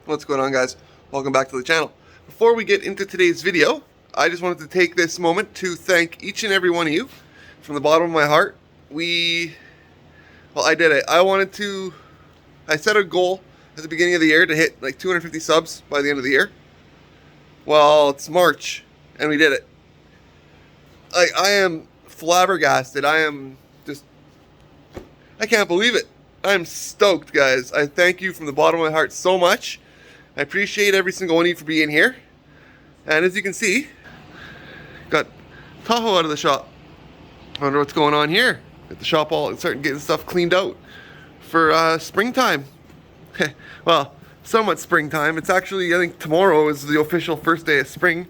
What's going on, guys? Welcome back to the channel. Before we get into today's video, I just wanted to take this moment to thank each and every one of you from the bottom of my heart. I did it. I set a goal at the beginning of the year to hit like 250 subs by the end of the year. Well, it's March and we did it. I am flabbergasted. I can't believe it. I'm stoked, guys. I thank you from the bottom of my heart so much. I appreciate every single one of you for being here. And as you can see, got Tahoe out of the shop. I wonder what's going on here. Get the shop all starting getting stuff cleaned out for springtime. Well, somewhat springtime. It's actually, I think tomorrow is the official first day of spring.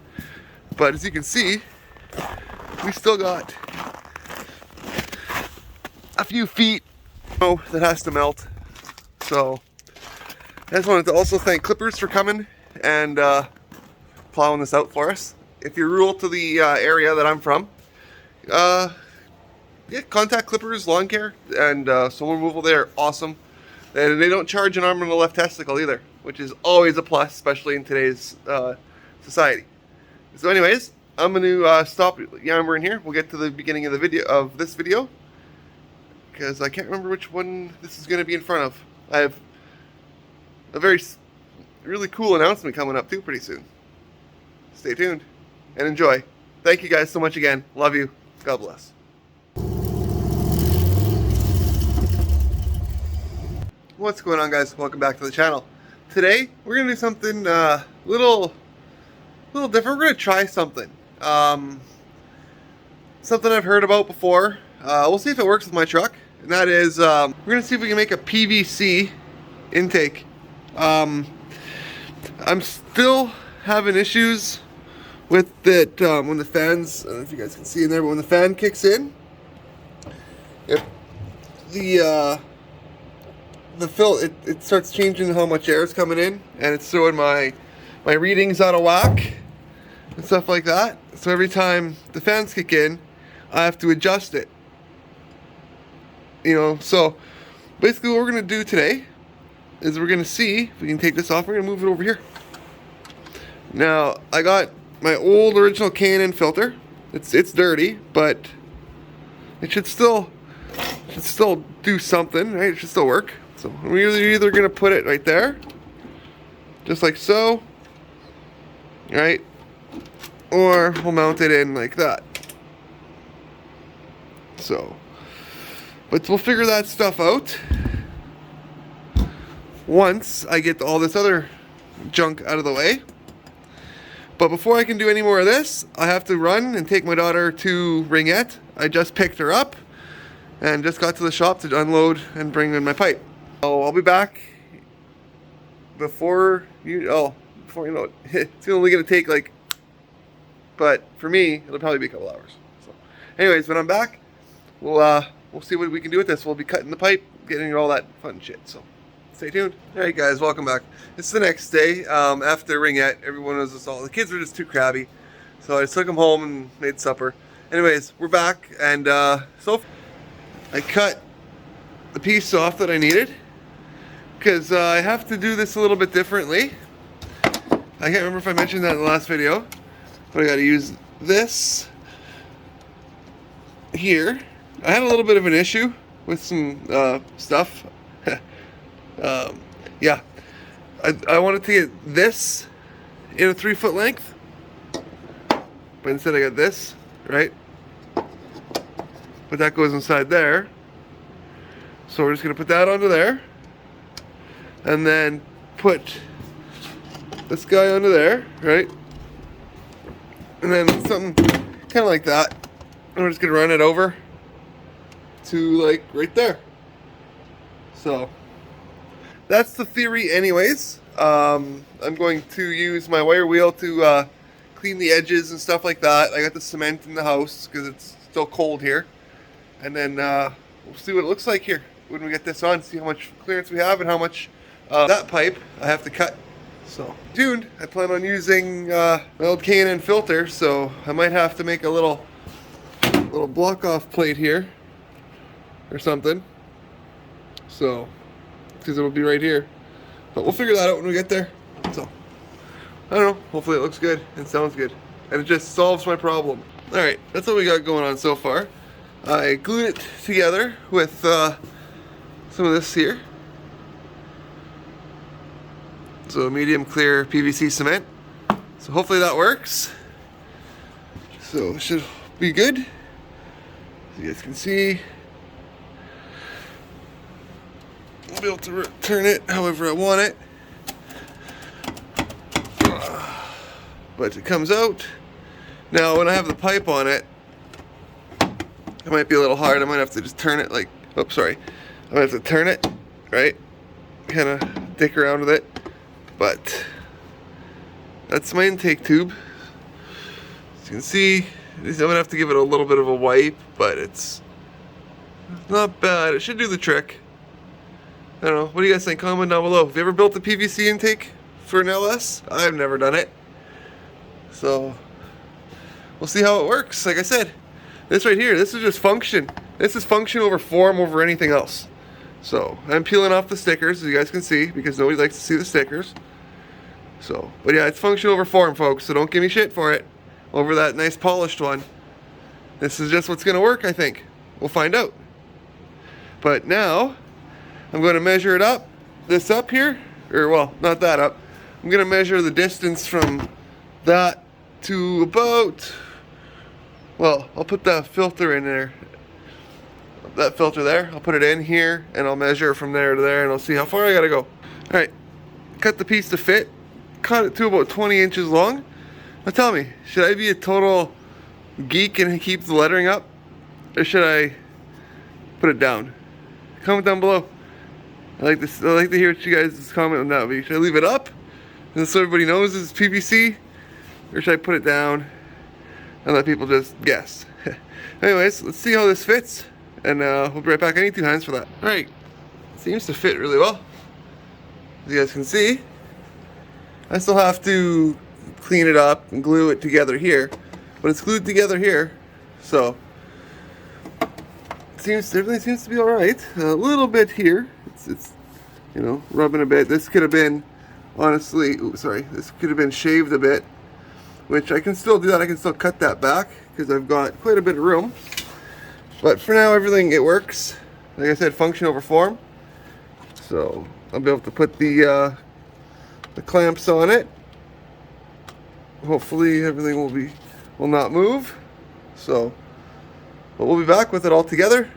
But as you can see, we still got a few feet that has to melt. So I just wanted to also thank Clippers for coming and plowing this out for us. If you're rural to the area that I'm from, contact Clippers Lawn Care and snow removal. They're awesome, and they don't charge an arm and a left testicle either, which is always a plus, especially in today's society. So anyways, I'm going to stop yammering here. We'll get to the beginning of this video because I can't remember which one this is going to be in front of. I have a really cool announcement coming up too pretty soon. Stay tuned and enjoy. Thank you guys so much again. Love you. God bless. What's going on, guys? Welcome back to the channel. Today we're gonna do something little different. We're gonna try something. Something I've heard about before. We'll see if it works with my truck. And that is, we're gonna see if we can make a PVC intake. I'm still having issues with it when the fans, I don't know if you guys can see in there, but when the fan kicks in, if the it starts changing how much air is coming in, and it's throwing my readings out of whack and stuff like that. So every time the fans kick in, I have to adjust it. So basically what we're gonna do today is we're gonna see if we can take this off. We're gonna move it over here. Now I got my old original K&N filter. It's dirty, but it should still do something, right? It should still work. So we're either gonna put it right there, just like so, right? Or we'll mount it in like that. So, but we'll figure that stuff out once I get all this other junk out of the way. But before I can do any more of this, I have to run and take my daughter to Ringette. I just picked her up and just got to the shop to unload and bring in my pipe. So I'll be back before you know it. It's only gonna take but for me, it'll probably be a couple hours. So anyways, when I'm back, we'll see what we can do with this. We'll be cutting the pipe, getting all that fun shit. So stay tuned. Alright guys, welcome back. It's the next day after Ringette. Everyone was assaulted. The kids were just too crabby, so I just took them home and made supper. Anyways, we're back, and so I cut the piece off that I needed because I have to do this a little bit differently. I can't remember if I mentioned that in the last video, but I got to use this here. I had a little bit of an issue with some stuff. Yeah, I wanted to get this in a 3-foot length, but instead I got this, right? But that goes inside there. So we're just gonna put that onto there, and then put this guy onto there, right? And then something kind of like that. And we're just gonna run it over to right there. So that's the theory anyways. I'm going to use my wire wheel to clean the edges and stuff like that. I got the cement in the house because it's still cold here. And then we'll see what it looks like here when we get this on, see how much clearance we have and how much that pipe I have to cut. So tuned. I plan on using my old K&N filter, so I might have to make a little block off plate here or something. So because it'll be right here. But we'll figure that out when we get there. I don't know, hopefully it looks good and sounds good. And it just solves my problem. Alright, that's what we got going on so far. I glued it together with some of this here. So medium clear PVC cement. So hopefully that works. So it should be good. As you guys can see, I'll be able to turn it however I want it. But it comes out. Now when I have the pipe on it, it might be a little hard. I might have to just turn it like, oops, sorry. I might have to turn it, right? Kind of dick around with it. But that's my intake tube. As you can see, I'm gonna have to give it a little bit of a wipe, but it's not bad. It should do the trick. I don't know. What do you guys think? Comment down below. Have you ever built a PVC intake for an LS? I've never done it. So we'll see how it works. Like I said, this right here, this is just function. This is function over form over anything else. So I'm peeling off the stickers, as you guys can see, because nobody likes to see the stickers. So, but yeah, it's function over form, folks. So don't give me shit for it over that nice polished one. This is just what's gonna work, I think. We'll find out. But now I'm going to measure it up. This up here, or well, not that up. I'm gonna measure the distance from that to about, well, I'll put the filter in there. That filter there, I'll put it in here and I'll measure from there to there and I'll see how far I gotta go. Alright, cut the piece to fit. Cut it to about 20 inches long. Now tell me, should I be a total geek and keep the lettering up? Or should I put it down? Comment down below. I like to hear what you guys comment on that. Should I leave it up and so everybody knows it's PVC? Or should I put it down and let people just guess? Anyways, let's see how this fits. And we'll be right back. I need 2 hands for that. Alright, seems to fit really well. As you guys can see, I still have to clean it up and glue it together here. But it's glued together here. So, everything seems to be alright. A little bit here. It's you know, rubbing a bit. This could have been, honestly, this could have been shaved a bit. Which I can still do that. I can still cut that back because I've got quite a bit of room. But for now, everything, it works. Like I said, function over form. So I'll be able to put the clamps on it. Hopefully everything will not move. So, but we'll be back with it all together,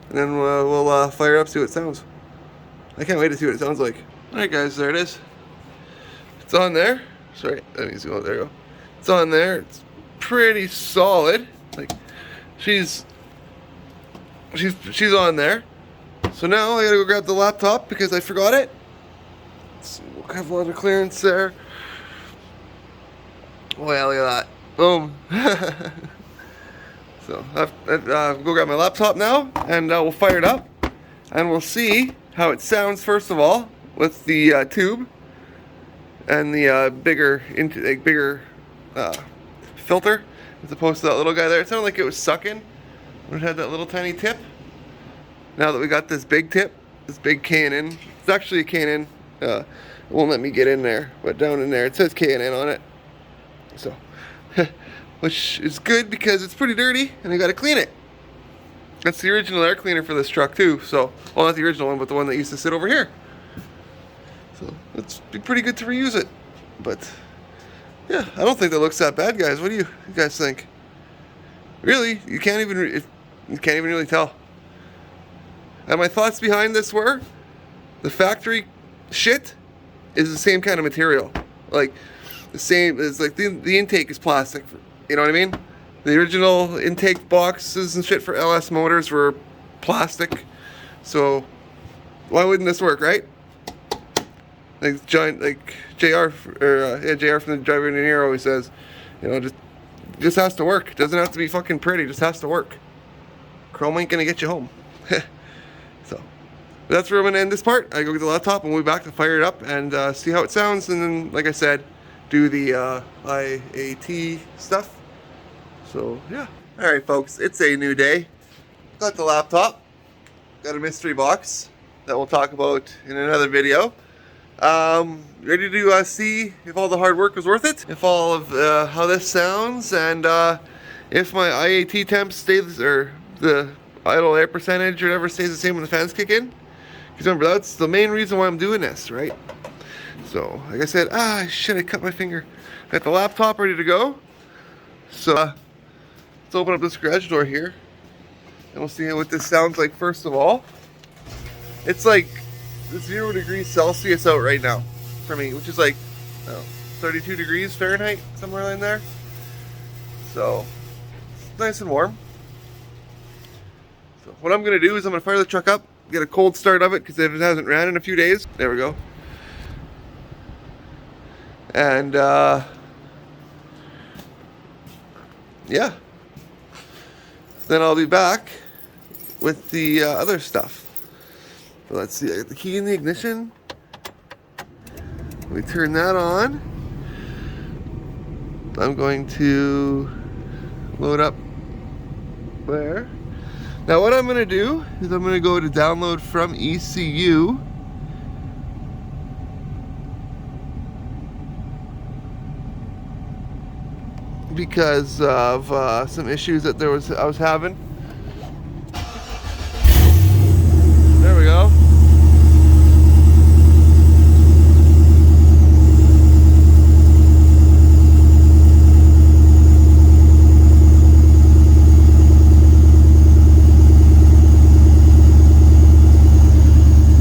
and then we'll fire it up, see what it sounds. I can't wait to see what it sounds like. All right, guys, there it is. It's on there. Sorry, that needs to go. There you go. It's on there. It's pretty solid. Like she's on there. So now I gotta go grab the laptop because I forgot it. We'll have a lot of clearance there. Oh yeah, look at that. Boom. So I'll go grab my laptop now and we'll fire it up and we'll see how it sounds first of all with the tube and the bigger filter as opposed to that little guy there. It sounded like it was sucking when it had that little tiny tip. Now that we got this big tip, this big K&N, it's actually a K&N. It won't let me get in there, but down in there it says K&N on it. So, which is good because it's pretty dirty and I got to clean it. That's the original air cleaner for this truck too. So, well, not the original one, but the one that used to sit over here. So it's be pretty good to reuse it. But yeah, I don't think that looks that bad, guys. What do you guys think? Really, you can't even really tell. And my thoughts behind this were, the factory shit is the same kind of material. Like, the same, it's like the intake is plastic. You know what I mean? The original intake boxes and shit for LS motors were plastic. So, why wouldn't this work, right? Like JR from the driver engineer always says, you know, just has to work. It doesn't have to be fucking pretty, just has to work. Chrome ain't gonna get you home. So, that's where I'm gonna end this part. I go get the laptop and we'll be back to fire it up and see how it sounds, and then, like I said, do the IAT stuff. So, yeah. Alright, folks, it's a new day. Got the laptop. Got a mystery box that we'll talk about in another video. Ready to see if all the hard work was worth it, if all of how this sounds, and if my IAT temp stays, or the idle air percentage or whatever stays the same when the fans kick in. Because remember, that's the main reason why I'm doing this, right? So, like I said, shit, I cut my finger. Got the laptop ready to go. So, let's open up this garage door here, and we'll see what this sounds like first of all. It's like 0 degrees Celsius out right now for me, which is like 32 degrees Fahrenheit, somewhere in there. So, it's nice and warm. So, what I'm going to do is I'm going to fire the truck up, get a cold start of it, because it hasn't ran in a few days. There we go. And, yeah. Then I'll be back with the other stuff. So let's see, I got the key in the ignition. Let me turn that on. I'm going to load up there. Now what I'm going to do is I'm going to go to download from ECU. Because of some issues that I was having. There we go.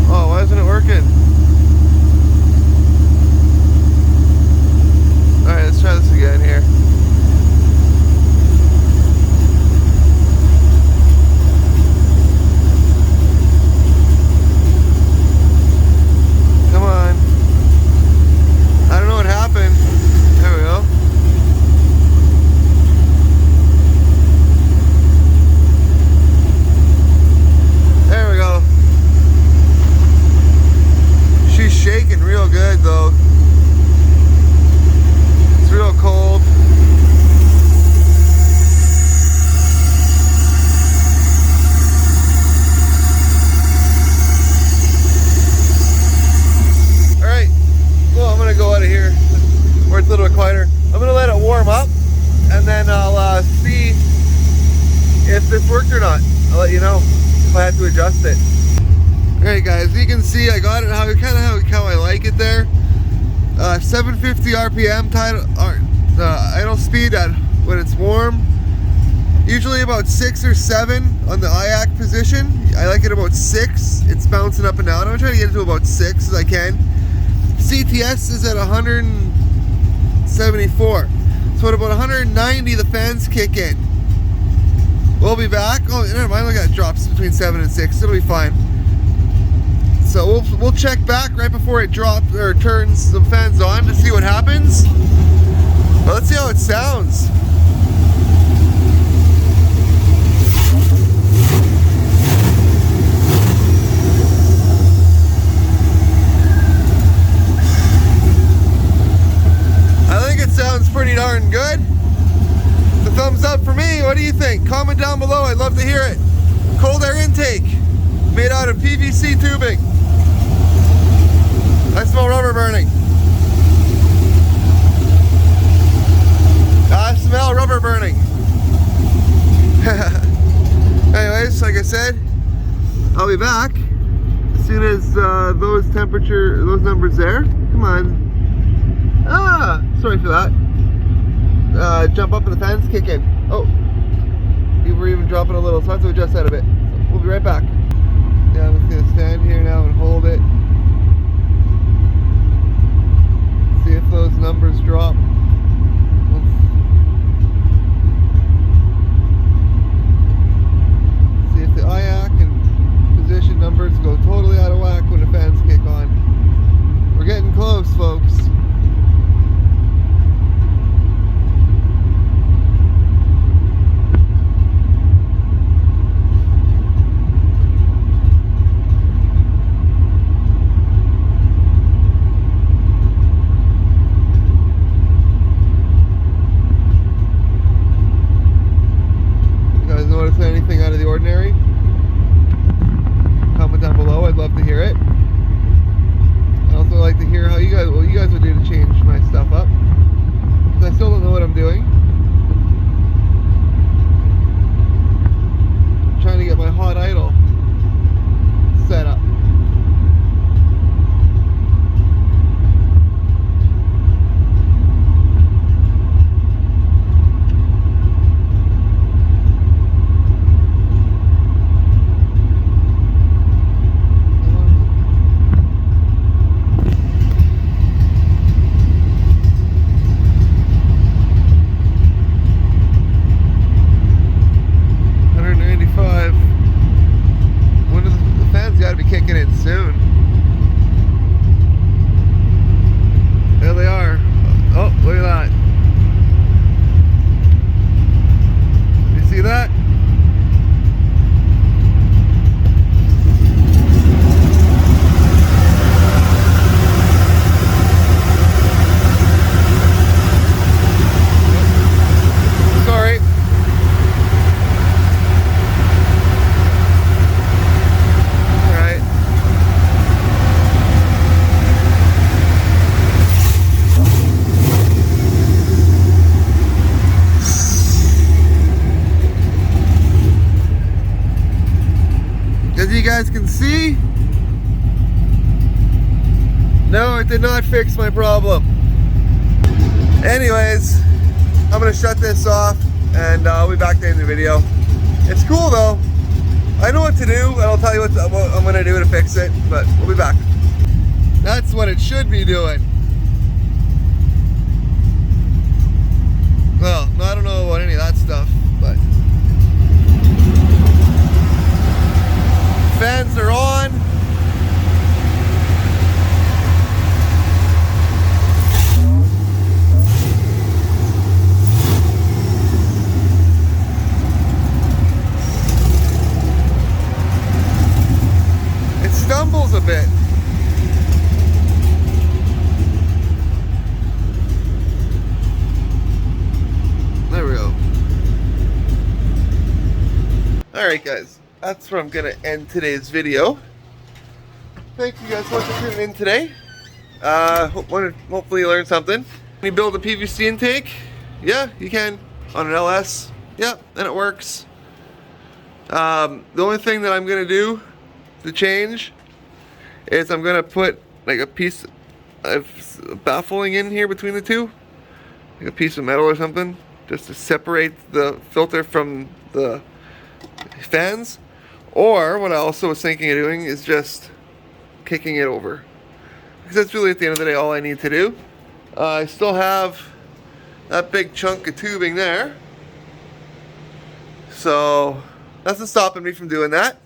Oh, why isn't it working? Alright, let's try this again here. To adjust it. Alright guys, you can see I got it how I like it there. 750 RPM idle speed at when it's warm. Usually about 6 or 7 on the IAC position. I like it about 6. It's bouncing up and down. I'm trying to get it to about 6 as I can. CTS is at 174. So at about 190 the fans kick in. We'll be back. Oh, never mind. Look at it, drops between 7 and 6. It'll be fine. So we'll check back right before it drops or turns the fans on to see what happens. Well, let's see how it sounds. I think it sounds pretty darn good. Thumbs up for me. What do you think? Comment down below. I'd love to hear it. Cold air intake made out of PVC tubing. I smell rubber burning. I smell rubber burning. Anyways, like I said, I'll be back as soon as those numbers there. Come on. Sorry for that. Jump up and the fans kick in. Oh, you were even dropping a little, so I have to adjust that a bit. So we'll be right back. Yeah, I'm just going to stand here now and hold it. See if those numbers drop. See if the IAC and position numbers go totally out of whack when the fans kick on. We're getting close, folks. did not fix my problem. Anyways, I'm gonna shut this off and I'll be back to the end of the video. It's cool though. I know what to do and I'll tell you what I'm gonna do to fix it, but we'll be back. That's what it should be doing. Well, I don't know about any of that stuff, but fans are on. It stumbles a bit. There we go. Alright guys, that's where I'm going to end today's video. Thank you guys so much for tuning in today. Hopefully you learned something. Can you build a PVC intake? Yeah, you can. On an LS. Yeah, and it works. The only thing that I'm going to do to change is I'm going to put like a piece of baffling in here between the two. Like a piece of metal or something. Just to separate the filter from the fans. Or what I also was thinking of doing is just kicking it over. Because that's really at the end of the day all I need to do. I still have that big chunk of tubing there. So that's not stopping me from doing that.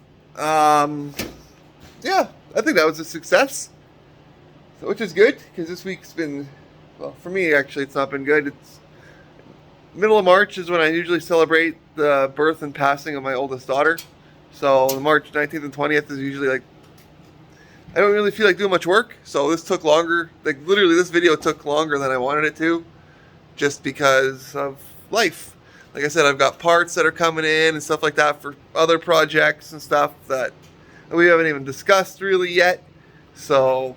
Yeah, I think that was a success. So, which is good, because this week's been, well, for me actually it's not been good. It's middle of March is when I usually celebrate the birth and passing of my oldest daughter. So March 19th and 20th is usually like, I don't really feel like doing much work. So this took longer, like literally this video took longer than I wanted it to, just because of life. Like I said, I've got parts that are coming in and stuff like that for other projects and stuff that we haven't even discussed really yet. So,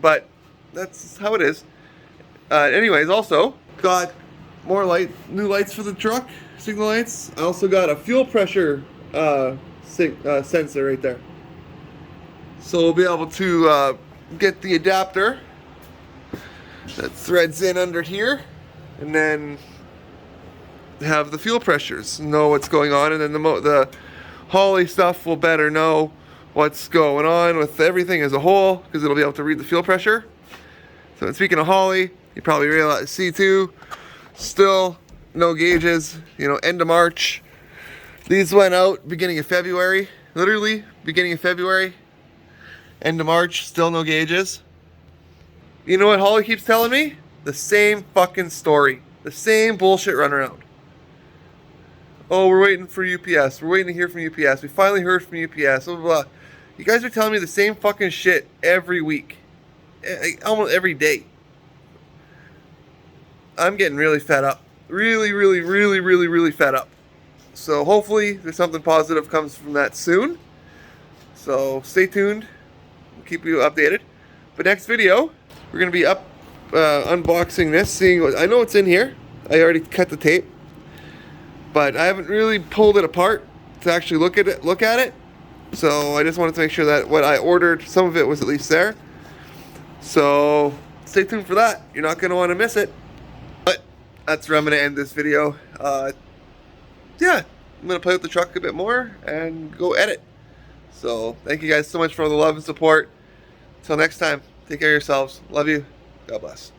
but that's how it is. Anyways, also got more new lights for the truck, signal lights. I also got a fuel pressure sensor right there. So we'll be able to get the adapter that threads in under here, and then have the fuel pressures, know what's going on, and then the Holley stuff will better know what's going on with everything as a whole, because it'll be able to read the fuel pressure. So speaking of Holley, you probably realize C2 still no gauges, you know, end of March. These went out beginning of February, literally beginning of February, end of March, still no gauges. You know what Holley keeps telling me? The same fucking story, the same bullshit runaround. Oh, we're waiting for UPS. We're waiting to hear from UPS. We finally heard from UPS. Blah, blah, blah. You guys are telling me the same fucking shit every week, almost every day. I'm getting really fed up. Really fed up. So hopefully there's something positive comes from that soon. So stay tuned. We'll keep you updated. But next video, we're going to be unboxing this, seeing what, I know it's in here. I already cut the tape. But I haven't really pulled it apart to actually look at it. So I just wanted to make sure that what I ordered, some of it was at least there. So stay tuned for that. You're not going to want to miss it. But that's where I'm going to end this video. Yeah, I'm going to play with the truck a bit more and go edit. So thank you guys so much for all the love and support. Until next time, take care of yourselves. Love you. God bless.